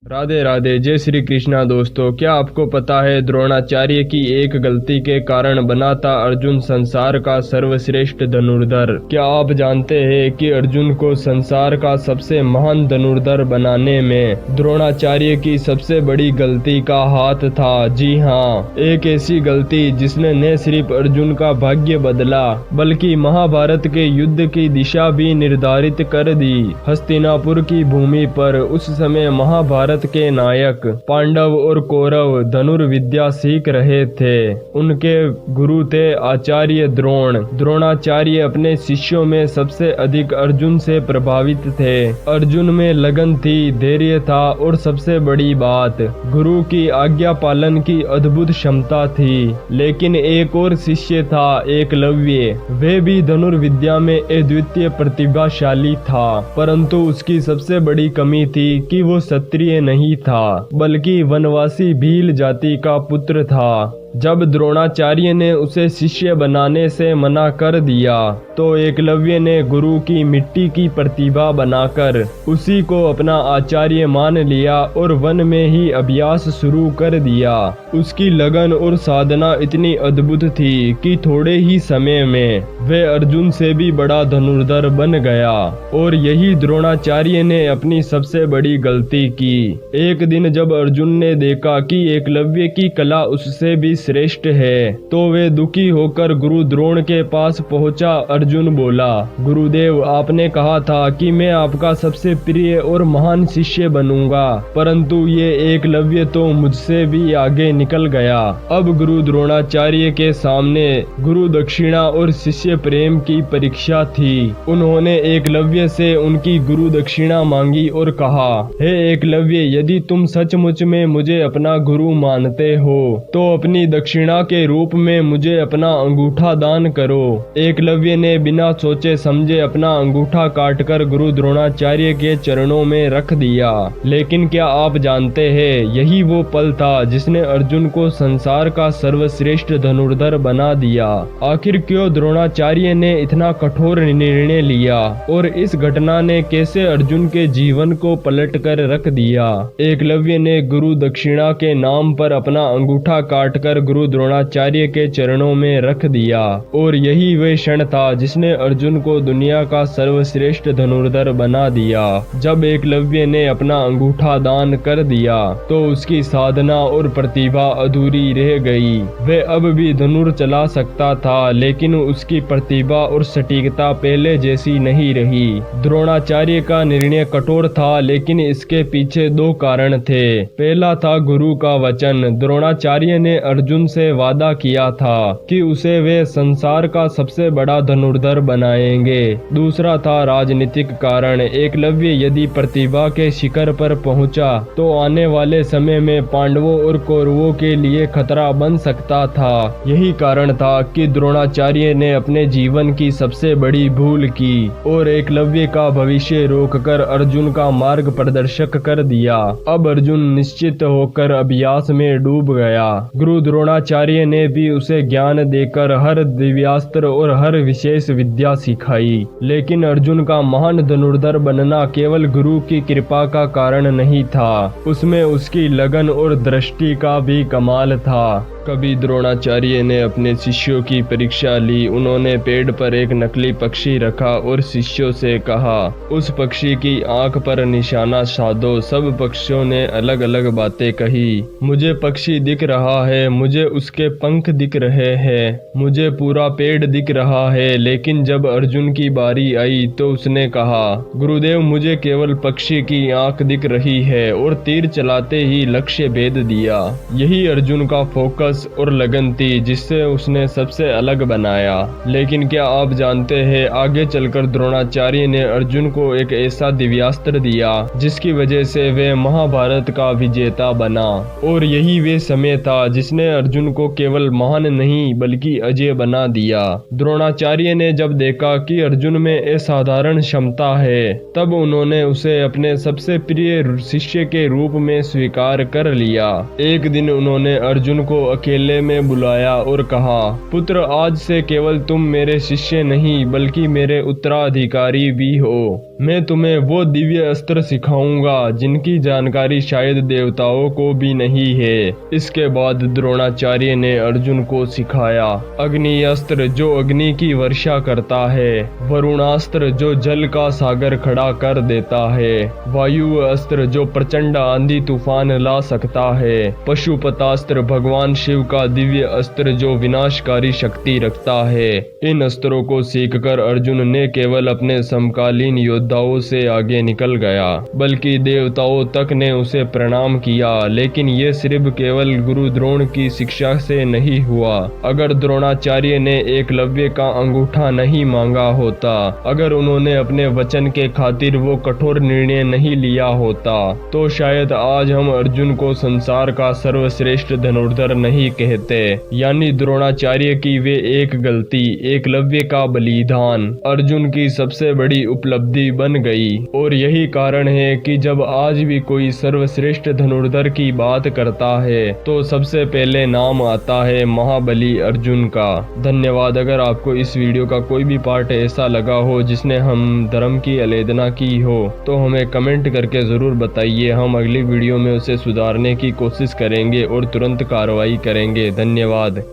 राधे राधे, जय श्री कृष्णा। दोस्तों, क्या आपको पता है द्रोणाचार्य की एक गलती के कारण बना था अर्जुन संसार का सर्वश्रेष्ठ धनुर्धर। क्या आप जानते हैं कि अर्जुन को संसार का सबसे महान धनुर्धर बनाने में द्रोणाचार्य की सबसे बड़ी गलती का हाथ था। जी हाँ, एक ऐसी गलती जिसने न सिर्फ अर्जुन का भाग्य बदला बल्कि महाभारत के युद्ध की दिशा भी निर्धारित कर दी। हस्तिनापुर की भूमि पर उस समय महाभारत के नायक पांडव और कौरव धनुर्विद्या सीख रहे थे। उनके गुरु थे आचार्य द्रोण। द्रोणाचार्य अपने शिष्यों में सबसे अधिक अर्जुन से प्रभावित थे। अर्जुन में लगन थी, धैर्य था और सबसे बड़ी बात, गुरु की आज्ञा पालन की अद्भुत क्षमता थी। लेकिन एक और शिष्य था, एकलव्य। वह भी धनुर्विद्या में अद्वितीय प्रतिभाशाली था, परंतु उसकी सबसे बड़ी कमी थी कि वो क्षत्रिय नहीं था बल्कि वनवासी भील जाति का पुत्र था। जब द्रोणाचार्य ने उसे शिष्य बनाने से मना कर दिया तो एकलव्य ने गुरु की मिट्टी की प्रतिभा बनाकर उसी को अपना आचार्य मान लिया और वन में ही अभ्यास शुरू कर दिया। उसकी लगन और साधना इतनी अद्भुत थी कि थोड़े ही समय में वह अर्जुन से भी बड़ा धनुर्धर बन गया। और यही द्रोणाचार्य ने अपनी सबसे बड़ी गलती की। एक दिन जब अर्जुन ने देखा कि एकलव्य की कला उससे भी श्रेष्ठ है तो वे दुखी होकर गुरु द्रोण के पास पहुंचा। अर्जुन बोला, गुरुदेव, आपने कहा था कि मैं आपका सबसे प्रिय और महान शिष्य बनूंगा, परंतु ये एकलव्य तो मुझसे भी आगे निकल गया। अब गुरु द्रोणाचार्य के सामने गुरु दक्षिणा और शिष्य प्रेम की परीक्षा थी। उन्होंने एकलव्य से उनकी गुरु दक्षिणा मांगी और कहा, हे एकलव्य, यदि तुम सचमुच में मुझे अपना गुरु मानते हो तो अपनी दक्षिणा के रूप में मुझे अपना अंगूठा दान करो। एकलव्य ने बिना सोचे समझे अपना अंगूठा काटकर गुरु द्रोणाचार्य के चरणों में रख दिया। लेकिन क्या आप जानते हैं, यही वो पल था जिसने अर्जुन को संसार का सर्वश्रेष्ठ धनुर्धर बना दिया। आखिर क्यों द्रोणाचार्य ने इतना कठोर निर्णय लिया और इस घटना ने कैसे अर्जुन के जीवन को पलट कर रख दिया। एकलव्य ने गुरु दक्षिणा के नाम पर अपना अंगूठा काटकर गुरु द्रोणाचार्य के चरणों में रख दिया और यही वह क्षण था जिसने अर्जुन को दुनिया का सर्वश्रेष्ठ धनुर्धर बना दिया। जब एकलव्य ने अपना अंगूठा दान कर दिया तो उसकी साधना और प्रतिभा अधूरी रह गई। वह अब भी धनुर चला सकता था, लेकिन उसकी प्रतिभा और सटीकता पहले जैसी नहीं रही। द्रोणाचार्य का निर्णय कठोर था, लेकिन इसके पीछे दो कारण थे। पहला था गुरु का वचन। द्रोणाचार्य ने अर्जुन से वादा किया था कि उसे वे संसार का सबसे बड़ा धनुर्धर बनाएंगे। दूसरा था राजनीतिक कारण। एकलव्य यदि प्रतिभा के शिखर पर पहुंचा तो आने वाले समय में पांडवों और कौरवों के लिए खतरा बन सकता था। यही कारण था कि द्रोणाचार्य ने अपने जीवन की सबसे बड़ी भूल की और एकलव्य का भविष्य रोककर अर्जुन का मार्ग प्रदर्शक कर दिया। अब अर्जुन निश्चित होकर अभ्यास में डूब गया। गुरु द्रोणाचार्य ने भी उसे ज्ञान देकर हर दिव्यास्त्र और हर विशेष विद्या सिखाई। लेकिन अर्जुन का महान धनुर्धर बनना केवल गुरु की कृपा का कारण नहीं था, उसमें उसकी लगन और दृष्टि का भी कमाल था। कभी द्रोणाचार्य ने अपने शिष्यों की परीक्षा ली। उन्होंने पेड़ पर एक नकली पक्षी रखा और शिष्यों से कहा, उस पक्षी की आंख पर निशाना साधो। सब पक्षियों ने अलग अलग बातें कही। मुझे पक्षी दिख रहा है, मुझे उसके पंख दिख रहे हैं, मुझे पूरा पेड़ दिख रहा है। लेकिन जब अर्जुन की बारी आई तो उसने कहा, गुरुदेव, मुझे केवल पक्षी की आंख दिख रही है, और तीर चलाते ही लक्ष्य भेद दिया। यही अर्जुन का फोकस और लगन थी जिससे उसने सबसे अलग बनाया। लेकिन क्या आप जानते हैं, आगे चलकर द्रोणाचार्य ने अर्जुन को एक ऐसा दिव्यास्त्र दिया जिसकी वजह से वह महाभारत का विजेता बना। और यही वे समय था जिसने अर्जुन को केवल महान नहीं बल्कि अजय बना दिया। द्रोणाचार्य ने जब देखा कि अर्जुन में असाधारण क्षमता है, तब उन्होंने उसे अपने सबसे प्रिय शिष्य के रूप में स्वीकार कर लिया। एक दिन उन्होंने अर्जुन को अकेले में बुलाया और कहा, पुत्र, आज से केवल तुम मेरे शिष्य नहीं बल्कि मेरे उत्तराधिकारी भी हो। मैं तुम्हें वो दिव्य अस्त्र सिखाऊंगा जिनकी जानकारी शायद देवताओं को भी नहीं है। इसके बाद द्रोणाचार्य ने अर्जुन को सिखाया अग्नि अस्त्र जो अग्नि की वर्षा करता है, वरुणास्त्र जो जल का सागर खड़ा कर देता है, वायु अस्त्र जो प्रचंड आंधी तूफान ला सकता है, पशुपतास्त्र भगवान शिव का दिव्य अस्त्र जो विनाशकारी शक्ति रखता है। इन अस्त्रों को सीखकर अर्जुन ने केवल अपने समकालीन योद्धाओं से आगे निकल गया, बल्कि देवताओं तक ने उसे प्रणाम किया। लेकिन ये सिर्फ केवल गुरु द्रोण की शिक्षा से नहीं हुआ। अगर द्रोणाचार्य ने एकलव्य का अंगूठा नहीं मांगा होता, अगर उन्होंने अपने वचन के खातिर वो कठोर निर्णय नहीं लिया होता, तो शायद आज हम अर्जुन को संसार का सर्वश्रेष्ठ धनुर्धर नहीं कहते। यानी द्रोणाचार्य की वे एक गलती, एकलव्य का बलिदान अर्जुन की सबसे बड़ी उपलब्धि बन गई। और यही कारण है कि जब आज भी कोई सर्वश्रेष्ठ धनुर्धर की बात करता है तो सबसे पहले नाम आता है महाबली अर्जुन का। धन्यवाद। अगर आपको इस वीडियो का कोई भी पार्ट ऐसा लगा हो जिसने हम धर्म की अवहेलना की हो तो हमें कमेंट करके जरूर बताइए। हम अगली वीडियो में उसे सुधारने की कोशिश करेंगे और तुरंत कार्रवाई करेंगे। धन्यवाद।